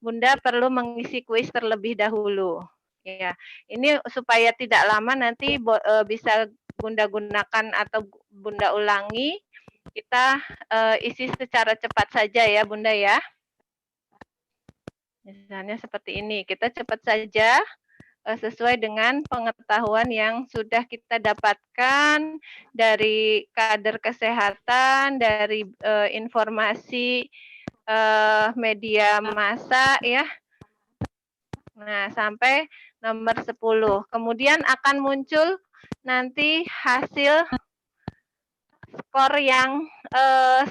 Bunda perlu mengisi kuis terlebih dahulu. Ya, ini supaya tidak lama nanti bisa Bunda gunakan atau Bunda ulangi. Kita isi secara cepat saja ya Bunda ya. Misalnya seperti ini, kita cepat saja sesuai dengan pengetahuan yang sudah kita dapatkan dari kader kesehatan, dari informasi media massa ya. Nah, sampai nomor 10. Kemudian akan muncul nanti hasil skor yang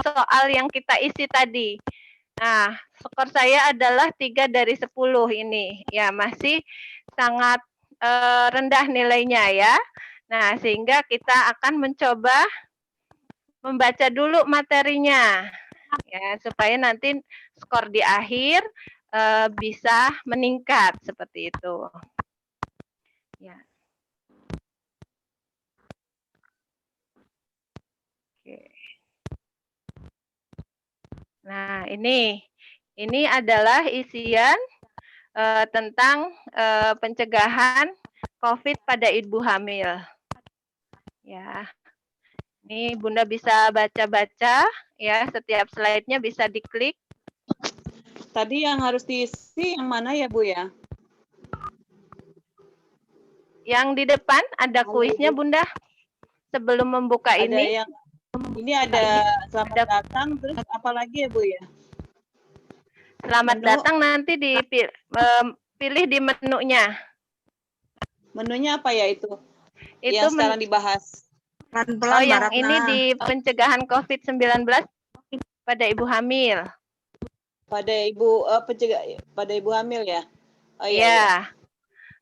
soal yang kita isi tadi. Nah, skor saya adalah 3 dari 10 ini. Ya, masih sangat rendah nilainya ya. Nah, sehingga kita akan mencoba membaca dulu materinya. Ya, supaya nanti skor di akhir bisa meningkat seperti itu. Ya. Oke. Nah, ini adalah isian tentang pencegahan COVID pada ibu hamil. Ya. Ini Bunda bisa baca-baca ya, setiap slide-nya bisa diklik. Tadi yang harus diisi yang mana ya Bu ya? Yang di depan ada kuisnya Bunda. Sebelum membuka ada ini. Ini ada selamat datang, terus apa lagi ya Bu ya? Selamat datang nanti dipilih di menunya. Menunya apa ya itu? Itu yang sekarang dibahas. Oh, yang ini di pencegahan COVID-19 pada ibu hamil. Pada ibu pada ibu hamil ya? Oh iya. Iya. Ya.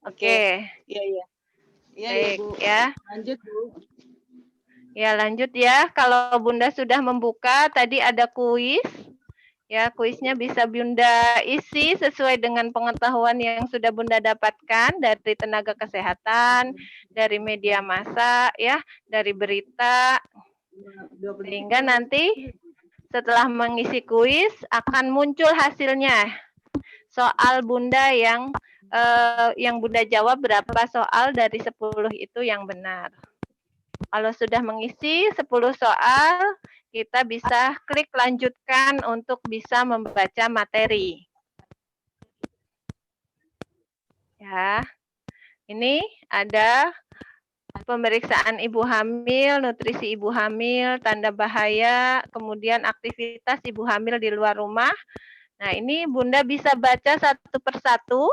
Oke. Iya, iya. Iya, Baik, Bu. ya. Lanjut, Bu. Ya, lanjut ya. Kalau Bunda sudah membuka, tadi ada kuis. Ya, kuisnya bisa Bunda isi sesuai dengan pengetahuan yang sudah Bunda dapatkan dari tenaga kesehatan, dari media massa, ya, dari berita. Sehingga nanti setelah mengisi kuis akan muncul hasilnya. Soal Bunda yang Bunda jawab berapa soal dari 10 itu yang benar. Kalau sudah mengisi 10 soal, kita bisa klik lanjutkan untuk bisa membaca materi. Ya, ini ada pemeriksaan ibu hamil, nutrisi ibu hamil, tanda bahaya, kemudian aktivitas ibu hamil di luar rumah. Nah, ini Bunda bisa baca satu persatu.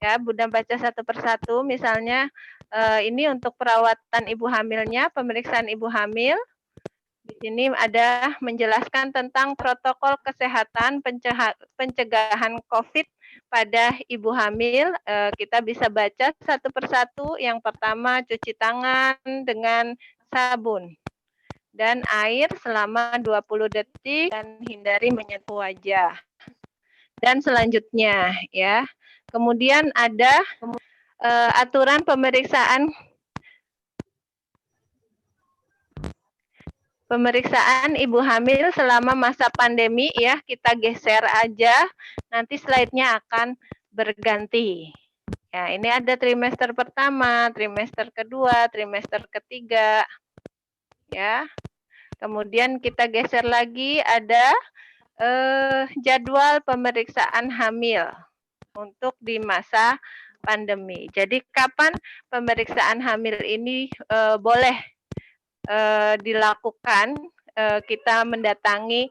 Ya, Bunda baca satu persatu. Misalnya, ini untuk perawatan ibu hamilnya, pemeriksaan ibu hamil. Di sini ada menjelaskan tentang protokol kesehatan pencegahan COVID pada ibu hamil. Kita bisa baca satu persatu. Yang pertama, cuci tangan dengan sabun dan air selama 20 detik dan hindari menyentuh wajah. Dan selanjutnya ya. Kemudian ada aturan pemeriksaan ibu hamil selama masa pandemi ya, kita geser aja, nanti slide-nya akan berganti. Ya, ini ada trimester pertama, trimester kedua, trimester ketiga. Ya. Kemudian kita geser lagi ada jadwal pemeriksaan hamil untuk di masa pandemi. Jadi kapan pemeriksaan hamil ini boleh dilakukan, kita mendatangi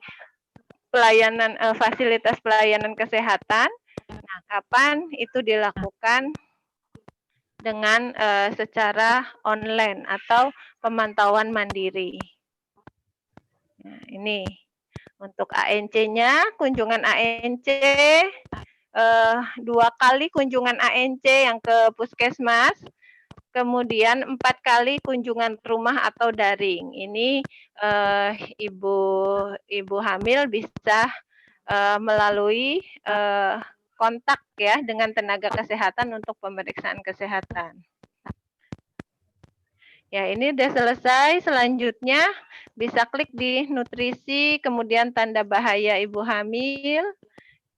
pelayanan fasilitas pelayanan kesehatan. Nah, kapan itu dilakukan dengan secara online atau pemantauan mandiri. Nah, ini untuk ANC-nya, kunjungan ANC 2 kali kunjungan ANC yang ke puskesmas. Kemudian 4 kali kunjungan rumah atau daring. Ini ibu hamil bisa melalui kontak ya dengan tenaga kesehatan untuk pemeriksaan kesehatan. Ya, ini udah selesai. Selanjutnya bisa klik di nutrisi, kemudian tanda bahaya ibu hamil.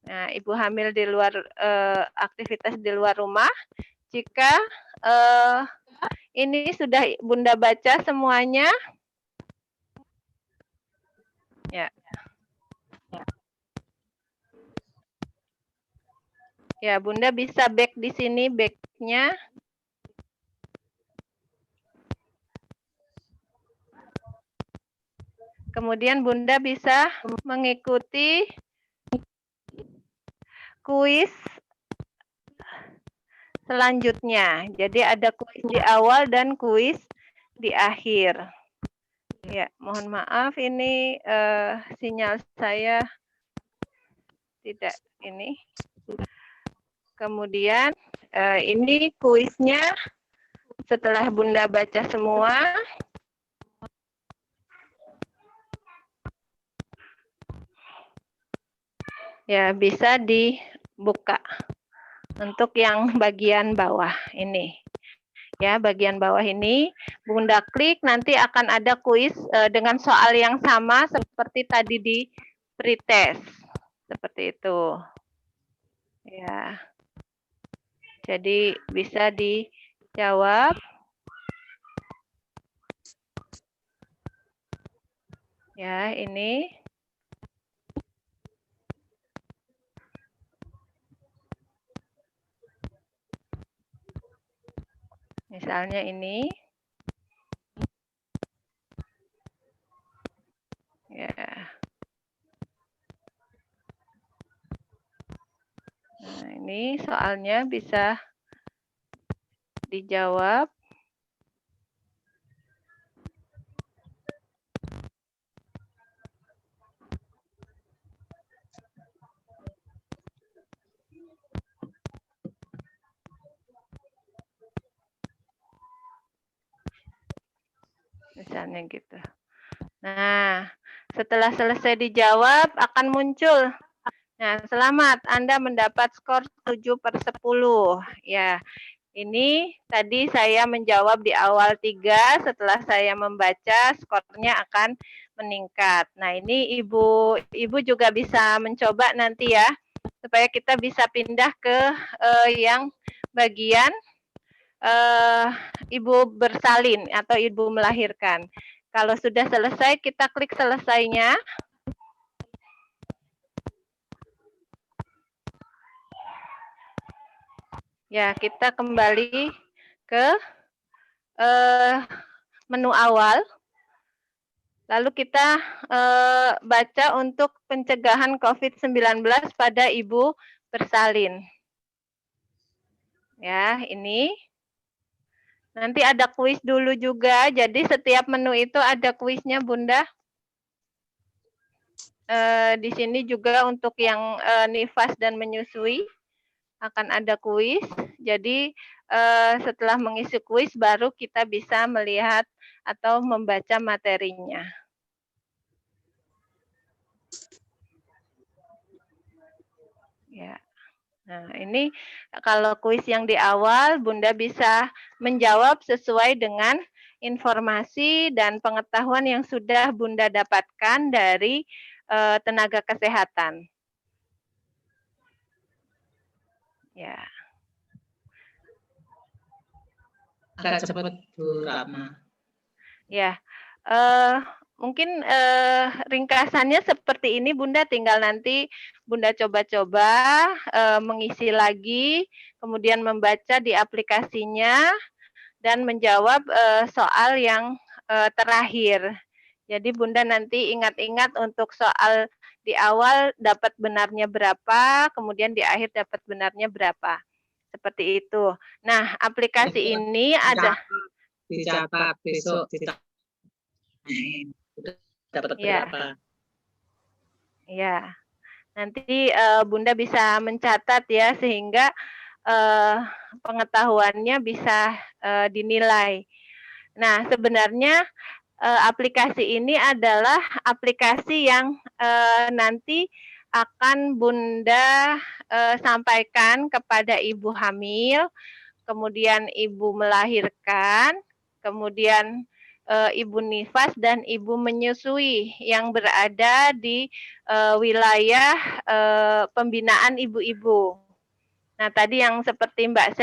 Nah, ibu hamil di luar aktivitas di luar rumah, jika ini sudah Bunda baca semuanya, ya. Ya, Bunda bisa back di sini, back-nya. Kemudian Bunda bisa mengikuti kuis selanjutnya. Jadi ada kuis di awal dan kuis di akhir. Ya, mohon maaf ini sinyal saya tidak ini. Kemudian ini kuisnya setelah Bunda baca semua. Ya, bisa dibuka untuk yang bagian bawah ini. Ya, bagian bawah ini Bunda klik, nanti akan ada kuis dengan soal yang sama seperti tadi di pretest. Seperti itu. Ya. Jadi bisa dijawab. Ya, ini. Misalnya ini. Ya. Nah, ini soalnya bisa dijawab. Misalnya gitu. Nah, setelah selesai dijawab akan muncul. Nah, selamat Anda mendapat skor 7/10. Ya, ini tadi saya menjawab di awal 3, setelah saya membaca skornya akan meningkat. Nah, ini Ibu juga bisa mencoba nanti ya, supaya kita bisa pindah ke yang bagian Ibu bersalin atau Ibu melahirkan. Kalau sudah selesai, kita klik selesainya. Ya, kita kembali ke menu awal. Lalu kita baca untuk pencegahan COVID-19 pada ibu bersalin. Ya, ini. Nanti ada kuis dulu juga, jadi setiap menu itu ada kuisnya, Bunda. Di sini juga untuk yang nifas dan menyusui akan ada kuis. Jadi setelah mengisi kuis baru kita bisa melihat atau membaca materinya. Ya. Nah, ini kalau kuis yang di awal, Bunda bisa menjawab sesuai dengan informasi dan pengetahuan yang sudah Bunda dapatkan dari tenaga kesehatan. Ya. Agak cepat, Bu Ratna. Ya, mungkin ringkasannya seperti ini, Bunda. Tinggal nanti Bunda coba-coba mengisi lagi, kemudian membaca di aplikasinya, dan menjawab soal yang terakhir. Jadi Bunda nanti ingat-ingat untuk soal di awal dapat benarnya berapa, kemudian di akhir dapat benarnya berapa. Seperti itu. Nah, aplikasi ini ada... Dicatat besok, dapat berapa? Ya, nanti Bunda bisa mencatat ya, sehingga pengetahuannya bisa dinilai. Nah, sebenarnya aplikasi ini adalah aplikasi yang nanti akan Bunda sampaikan kepada ibu hamil, kemudian ibu melahirkan, kemudian ibu nifas dan ibu menyusui yang berada di wilayah pembinaan ibu-ibu. Nah, tadi yang seperti Mbak